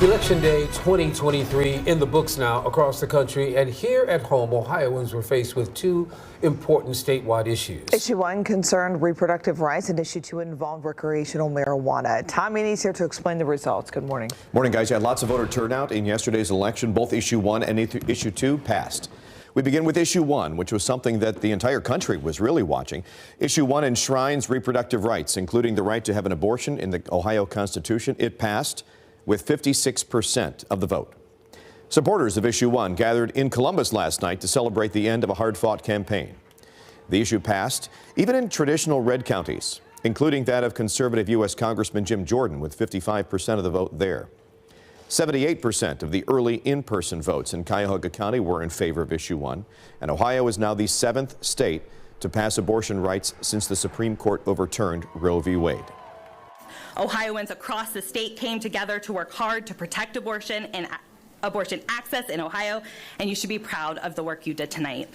Election Day 2023 in the books now across the country, and here at home, Ohioans were faced with two important statewide issues. Issue 1 concerned reproductive rights, and Issue 2 involved recreational marijuana. Tom Meany's here to explain the results. Good morning. Morning, guys. You had lots of voter turnout in yesterday's election. Both Issue 1 and Issue 2 passed. We begin with Issue 1, which was something that the entire country was really watching. Issue 1 enshrines reproductive rights, including the right to have an abortion in the Ohio Constitution. It passed with 56% of the vote. Supporters of Issue 1 gathered in Columbus last night to celebrate the end of a hard-fought campaign. The issue passed even in traditional red counties, including that of conservative U.S. Congressman Jim Jordan, with 55% of the vote there. 78% of the early in-person votes in Cuyahoga County were in favor of Issue 1, and Ohio is now the 7th state to pass abortion rights since the Supreme Court overturned Roe v. Wade. Ohioans across the state came together to work hard to protect abortion and abortion access in Ohio, and you should be proud of the work you did tonight.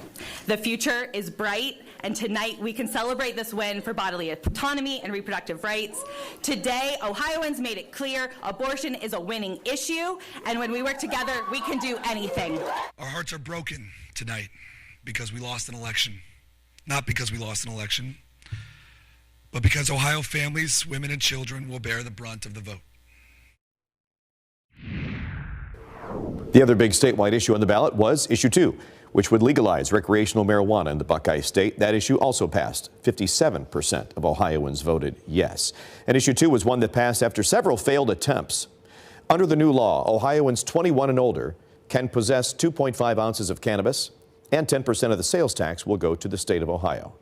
The future is bright, and tonight we can celebrate this win for bodily autonomy and reproductive rights. Today, Ohioans made it clear abortion is a winning issue, and when we work together, we can do anything. Our hearts are broken tonight because we lost an election. Not because we lost an election, but because Ohio families, women, and children will bear the brunt of the vote. The other big statewide issue on the ballot was Issue 2, which would legalize recreational marijuana in the Buckeye State. That issue also passed. 57% of Ohioans voted yes. And Issue 2 was one that passed after several failed attempts. Under the new law, Ohioans 21 and older can possess 2.5 ounces of cannabis, and 10% of the sales tax will go to the state of Ohio.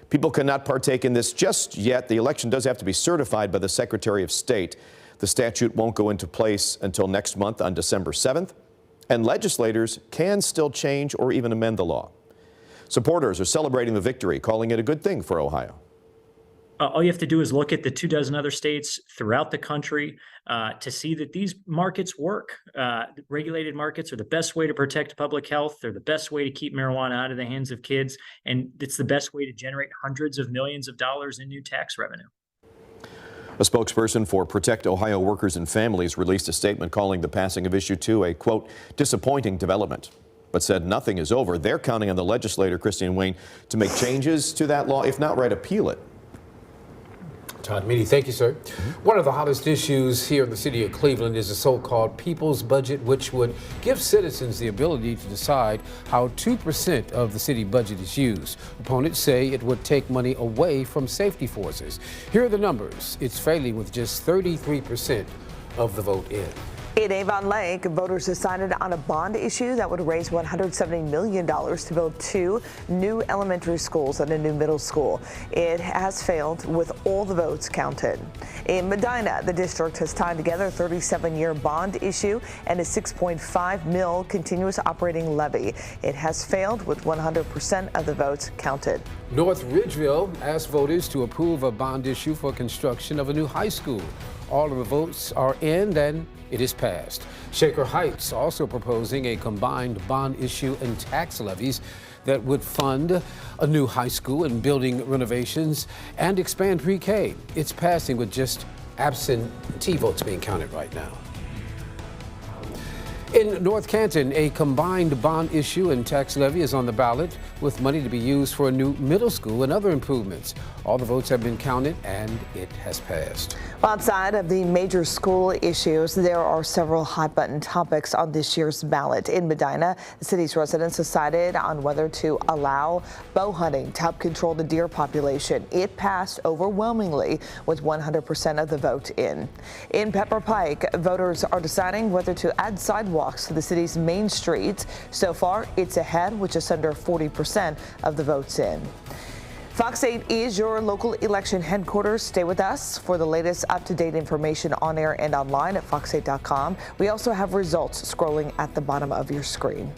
People cannot partake in this just yet. The election does have to be certified by the Secretary of State. The statute won't go into place until next month on December 7th, and legislators can still change or even amend the law. Supporters are celebrating the victory, calling it a good thing for Ohio. All you have to do is look at the 24 other states throughout the country to see that these markets work. Regulated markets are the best way to protect public health. They're the best way to keep marijuana out of the hands of kids. And it's the best way to generate hundreds of millions of dollars in new tax revenue. A spokesperson for Protect Ohio Workers and Families released a statement calling the passing of Issue 2 a, quote, disappointing development, but said nothing is over. They're counting on the legislator, Christine Wayne, to make changes to that law, if not right, appeal it. Todd Meany, thank you, sir. One of the hottest issues here in the city of Cleveland is the so-called People's Budget, which would give citizens the ability to decide how 2% of the city budget is used. Opponents say it would take money away from safety forces. Here are the numbers. It's failing with just 33% of the vote in. In Avon Lake, voters decided on a bond issue that would raise $170 million to build 2 new elementary schools and a new middle school. It has failed with all the votes counted. In Medina, the district has tied together a 37-year bond issue and a $6.5 million continuous operating levy. It has failed with 100% of the votes counted. North Ridgeville asked voters to approve a bond issue for construction of a new high school. All of the votes are in, and it is passed. Shaker Heights also proposing a combined bond issue and tax levies that would fund a new high school and building renovations and expand pre-K. It's passing with just absentee votes being counted right now. In North Canton, a combined bond issue and tax levy is on the ballot, with money to be used for a new middle school and other improvements. All the votes have been counted, and it has passed. Outside of the major school issues, there are several hot-button topics on this year's ballot. In Medina, the city's residents decided on whether to allow bow hunting to help control the deer population. It passed overwhelmingly with 100% of the vote in. In Pepper Pike, voters are deciding whether to add sidewalks to the city's main streets. So far, it's ahead with just under 40% of the votes in. Fox 8 is your local election headquarters. Stay with us for the latest up-to-date information on air and online at fox8.com. We also have results scrolling at the bottom of your screen.